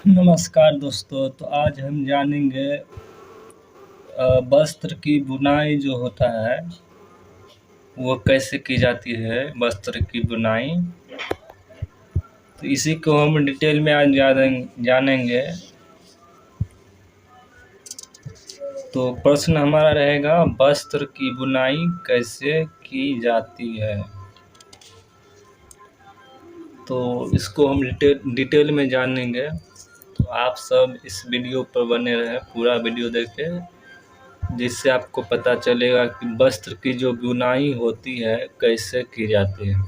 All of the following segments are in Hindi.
नमस्कार दोस्तों। तो आज हम जानेंगे वस्त्र की बुनाई जो होता है वो कैसे की जाती है, वस्त्र की बुनाई। तो इसी को हम डिटेल में आज जानेंगे। तो प्रश्न हमारा रहेगा, वस्त्र की बुनाई कैसे की जाती है। तो इसको हम डिटेल में जानेंगे। तो आप सब इस वीडियो पर बने रहें, पूरा वीडियो देखें, जिससे आपको पता चलेगा कि वस्त्र की जो बुनाई होती है कैसे की जाती है।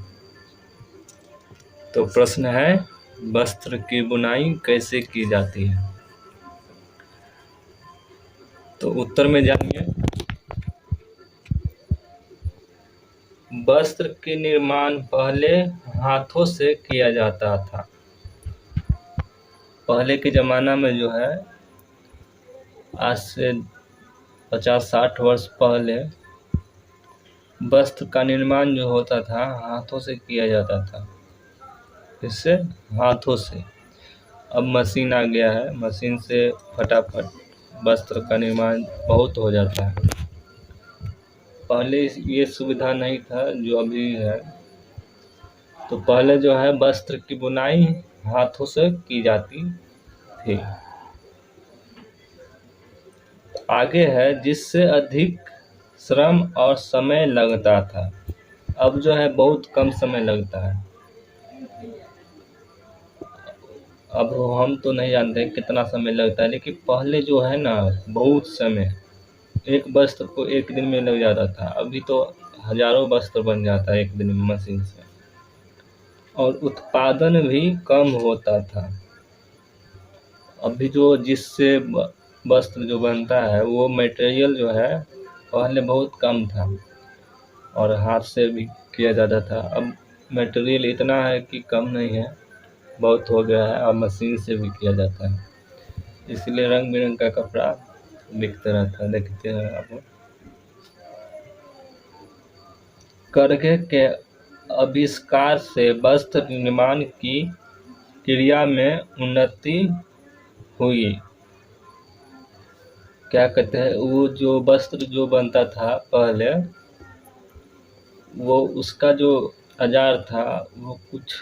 तो प्रश्न है, वस्त्र की बुनाई कैसे की जाती है। तो उत्तर में जानिए। वस्त्र के निर्माण पहले हाथों से किया जाता था। पहले के ज़माना में जो है, आज से 50-60 वर्ष पहले वस्त्र का निर्माण जो होता था हाथों से किया जाता था। इससे हाथों से। अब मशीन आ गया है, मशीन से फटाफट वस्त्र का निर्माण बहुत हो जाता है। पहले ये सुविधा नहीं था जो अभी है। तो पहले जो है वस्त्र की बुनाई हाथों से की जाती थी। आगे है, जिससे अधिक श्रम और समय लगता था। अब जो है बहुत कम समय लगता है। अब हम तो नहीं जानते कितना समय लगता है, लेकिन पहले जो है ना, बहुत समय, एक वस्त्र को एक दिन में लग जाता था। अभी तो हजारों वस्त्र बन जाता है एक दिन में मशीन से। और उत्पादन भी कम होता था। अभी जो जिससे वस्त्र जो बनता है वो मटेरियल जो है पहले बहुत कम था और हाथ से भी किया जाता था। अब मटेरियल इतना है कि कम नहीं है, बहुत हो गया है। अब मशीन से भी किया जाता है, इसलिए रंग बिरंग का कपड़ा बिकता रहता है। देखते हैं आप। करघे के आविष्कार से वस्त्र निर्माण की क्रिया में उन्नति हुई। क्या कहते हैं, वो जो वस्त्र जो बनता था पहले, वो उसका जो औजार था वो कुछ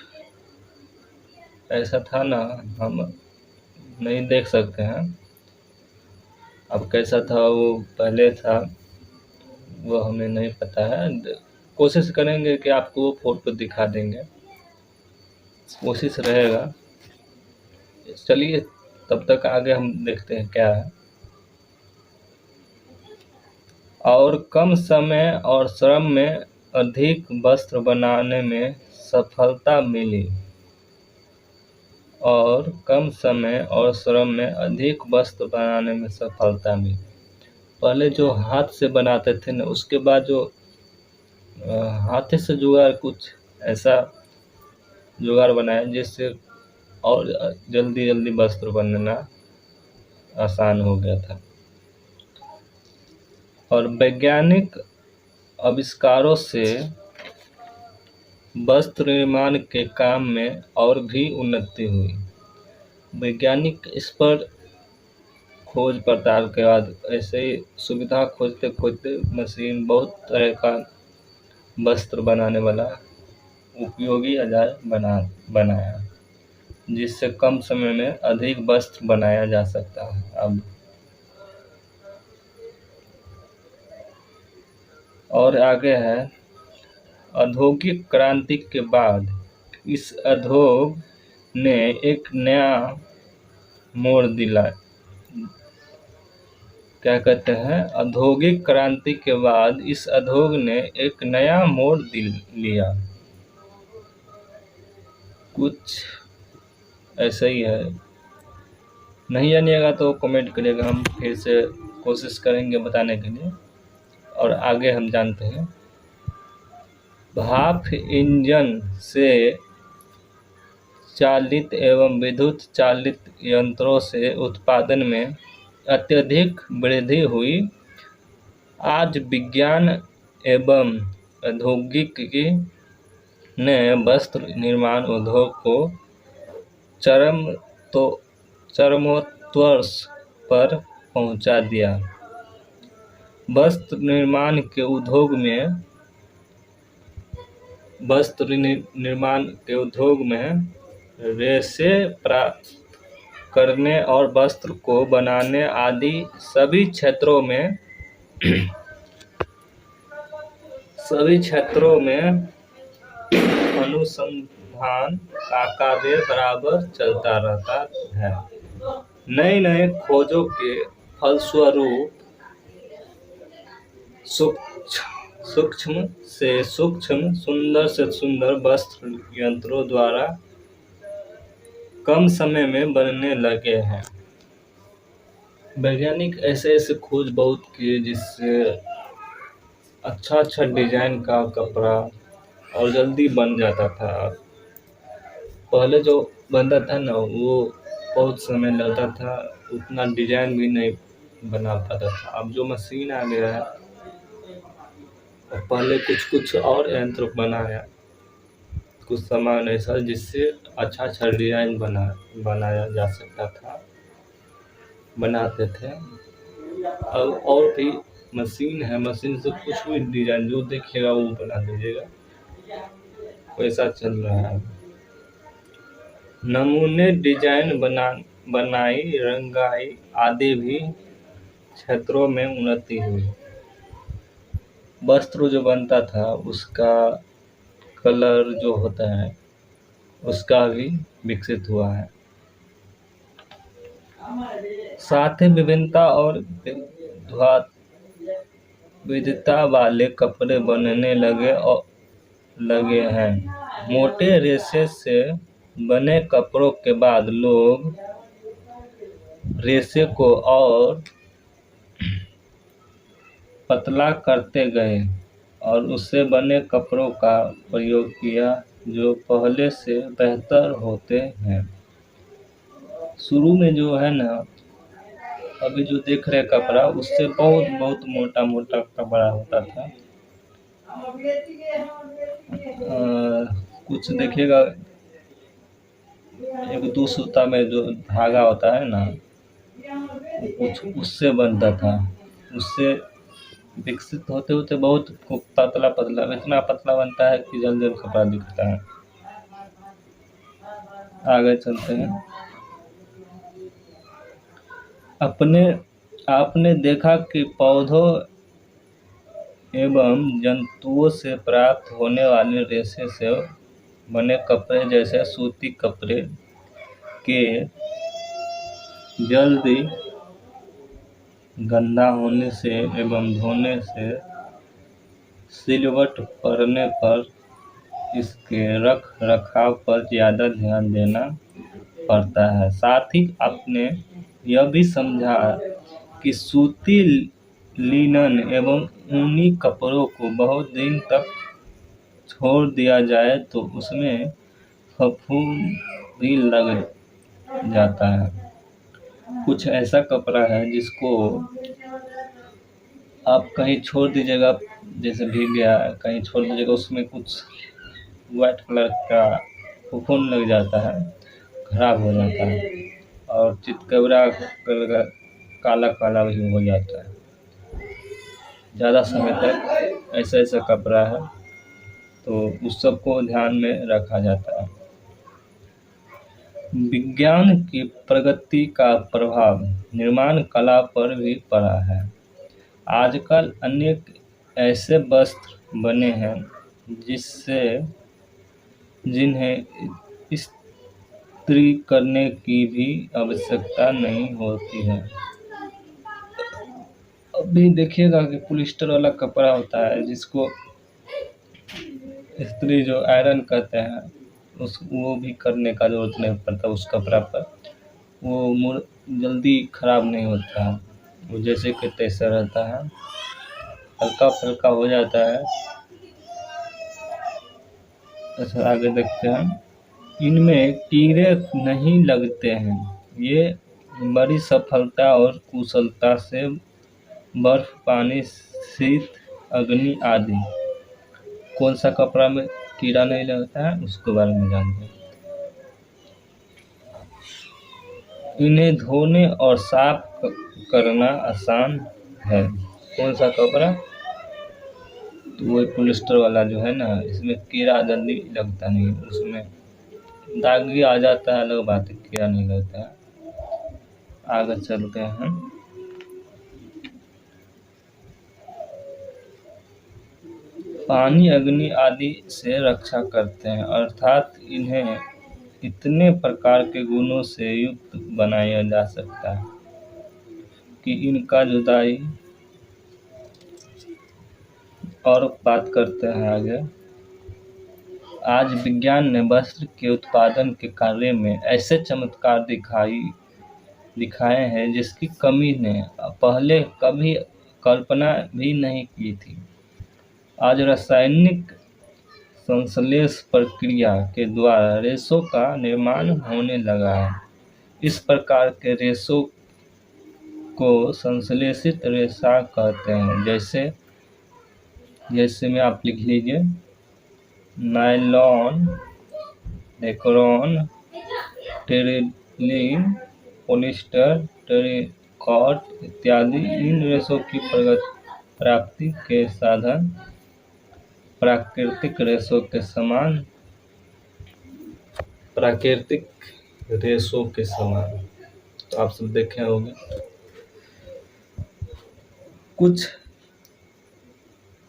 ऐसा था ना, हम नहीं देख सकते हैं। अब कैसा था वो पहले था वो हमें नहीं पता है। कोशिश करेंगे कि आपको वो फोटो दिखा देंगे, कोशिश रहेगा। चलिए, तब तक आगे हम देखते हैं क्या है। और कम समय और श्रम में अधिक वस्त्र बनाने में सफलता मिली। और कम समय और श्रम में अधिक वस्त्र बनाने में सफलता मिली। पहले जो हाथ से बनाते थे ना, उसके बाद जो हाथ से जुगाड़ कुछ ऐसा जुगाड़ बनाया जिससे और जल्दी जल्दी वस्त्र बनना आसान हो गया था। और वैज्ञानिक आविष्कारों से वस्त्र निर्माण के काम में और भी उन्नति हुई। वैज्ञानिक इस पर खोज पड़ताल के बाद ऐसे ही सुविधा खोजते खोजते मशीन, बहुत तरह का वस्त्र बनाने वाला उपयोगी औजार बनाया, जिससे कम समय में अधिक वस्त्र बनाया जा सकता है। अब और आगे है, औद्योगिक क्रांति के बाद इस उद्योग ने एक नया मोड़ दिला। क्या कहते हैं, औद्योगिक क्रांति के बाद इस उद्योग ने एक नया मोड़ लिया। कुछ ऐसा ही है, नहीं जानिएगा तो कमेंट करिएगा, हम फिर से कोशिश करेंगे बताने के लिए। और आगे हम जानते हैं, भाप इंजन से चालित एवं विद्युत चालित यंत्रों से उत्पादन में अत्यधिक वृद्धि हुई। आज विज्ञान एवं प्रौद्योगिकी ने वस्त्र निर्माण उद्योग को चरमोत्कर्ष पर पहुंचा दिया। वस्त्र निर्माण के उद्योग में रेशे प्राप्त करने और वस्त्र को बनाने आदि सभी क्षेत्रों में अनुसंधान का कार्य बराबर चलता रहता है। नई नई खोजों के फलस्वरूप सूक्ष्म से सूक्ष्म, सुंदर से सुंदर वस्त्र यंत्रों द्वारा कम समय में बनने लगे हैं। वैज्ञानिक ऐसे ऐसे खोज बहुत किए जिससे अच्छा डिजाइन का कपड़ा और जल्दी बन जाता था। पहले जो बनता था ना, वो बहुत समय लगता था, उतना डिजाइन भी नहीं बना पाता था। अब जो मशीन आ गया है, पहले कुछ और यंत्र बनाया, कुछ सामान ऐसा जिससे अच्छा डिजाइन बनाया जा सकता था, बनाते थे। अब और भी मशीन है, मशीन से कुछ भी डिजाइन जो देखिएगा वो बना दीजिएगा, वैसा चल रहा है। नमूने डिजाइन बनाई, रंगाई आदि भी क्षेत्रों में उन्नति हुई। वस्त्र जो बनता था उसका कलर जो होता है उसका भी विकसित हुआ है। साथ ही विविधता वाले कपड़े बनने लगे हैं। मोटे रेशे से बने कपड़ों के बाद लोग रेशे को और पतला करते गए और उससे बने कपड़ों का प्रयोग किया जो पहले से बेहतर होते हैं। शुरू में जो है ना, अभी जो देख रहे कपड़ा, उससे बहुत मोटा कपड़ा होता था। कुछ देखिएगा, एक 2 सूता में जो धागा होता है ना, कुछ उससे बनता था। उससे विकसित होते होते बहुत पतला इतना पतला बनता है कि जल्दी कपड़ा दिखता है। आगे चलते हैं। आपने देखा कि पौधों एवं जंतुओं से प्राप्त होने वाले रेशे से बने कपड़े जैसे सूती कपड़े के जल्दी गंदा होने से एवं धोने से सिलवट पड़ने पर इसके रख रखाव पर ज़्यादा ध्यान देना पड़ता है। साथ ही आपने यह भी समझा कि सूती, लिनन एवं ऊनी कपड़ों को बहुत दिन तक छोड़ दिया जाए तो उसमें फफूंदी लग जाता है। कुछ ऐसा कपड़ा है जिसको आप कहीं छोड़ दीजिएगा, जैसे भीग गया, कहीं छोड़ दीजिएगा, उसमें कुछ वाइट कलर का फफूंद लग जाता है, खराब हो जाता है और चितकबरा कलर का काला भी हो जाता है। ज़्यादा समय तक ऐसा कपड़ा है तो उस सब को ध्यान में रखा जाता है। विज्ञान की प्रगति का प्रभाव निर्माण कला पर भी पड़ा है। आजकल अनेक ऐसे वस्त्र बने हैं जिन्हें इस्त्री करने की भी आवश्यकता नहीं होती है। अभी देखिएगा कि पॉलिस्टर वाला कपड़ा होता है जिसको इस्त्री जो आयरन कहते हैं, वो भी करने का जरूरत नहीं पड़ता उस कपड़ा पर। वो जल्दी खराब नहीं होता है, वो जैसे कि तैसा रहता है, हल्का फुल्का हो जाता है। अच्छा, आगे देखते हैं। इनमें कीड़े नहीं लगते हैं। ये बड़ी सफलता और कुशलता से बर्फ, पानी, शीत, अग्नि आदि। कौन सा कपड़ा में कीड़ा नहीं लगता है उसके बारे में जानते हैं। इन्हें धोने और साफ करना आसान है। कौन सा कपड़ा? तो वो पॉलिस्टर वाला जो है ना, इसमें कीड़ा जल्दी लगता नहीं, उसमें दाग भी आ जाता है, अलग बात है, कीड़ा नहीं लगता है। आगे चलते हैं। पानी, अग्नि आदि से रक्षा करते हैं, अर्थात इन्हें इतने प्रकार के गुणों से युक्त बनाया जा सकता है कि इनका जुदाई। और बात करते हैं आगे। आज विज्ञान ने वस्त्र के उत्पादन के कार्य में ऐसे चमत्कार दिखाए हैं जिसकी कमी ने पहले कभी कल्पना भी नहीं की थी। आज रासायनिक संश्लेष प्रक्रिया के द्वारा रेशों का निर्माण होने लगा है। इस प्रकार के रेशों को संश्लेषित रेशा कहते हैं। जैसे में आप लिख लीजिए, nylon, Dacron, Terylene, polyester, terricot इत्यादि। इन रेशों की प्राप्ति के साधन प्राकृतिक रेशों के समान। तो आप सब देखे होंगे। कुछ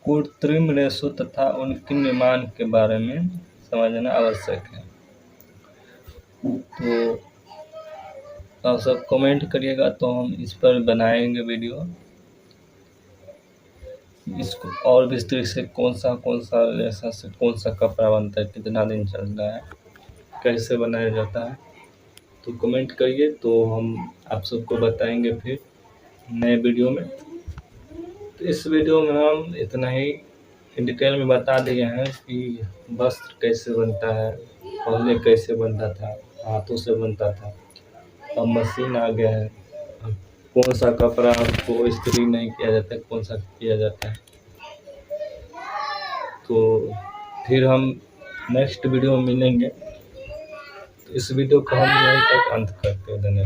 कृत्रिम रेशों तथा उनके निर्माण के बारे में समझना आवश्यक है। तो आप सब कमेंट करिएगा, तो हम इस पर बनाएंगे वीडियो। इसको और विस्तृत से कौन सा रेशा से कौन सा कपड़ा बनता है, कितना दिन चल रहा है, कैसे बनाया जाता है, तो कमेंट करिए, तो हम आप सबको बताएंगे फिर नए वीडियो में। तो इस वीडियो में हम इतना ही डिटेल में बता दिए हैं कि वस्त्र कैसे बनता है, पहले कैसे बनता था, हाथों से बनता था, अब मशीन आ गया है। कौन सा कपड़ा हमको इस्त्री नहीं किया जाता है, कौन सा किया जाता है। तो फिर हम नेक्स्ट वीडियो में मिलेंगे। तो इस वीडियो को हम यहीं तक अंत करते हैं। धन्यवाद।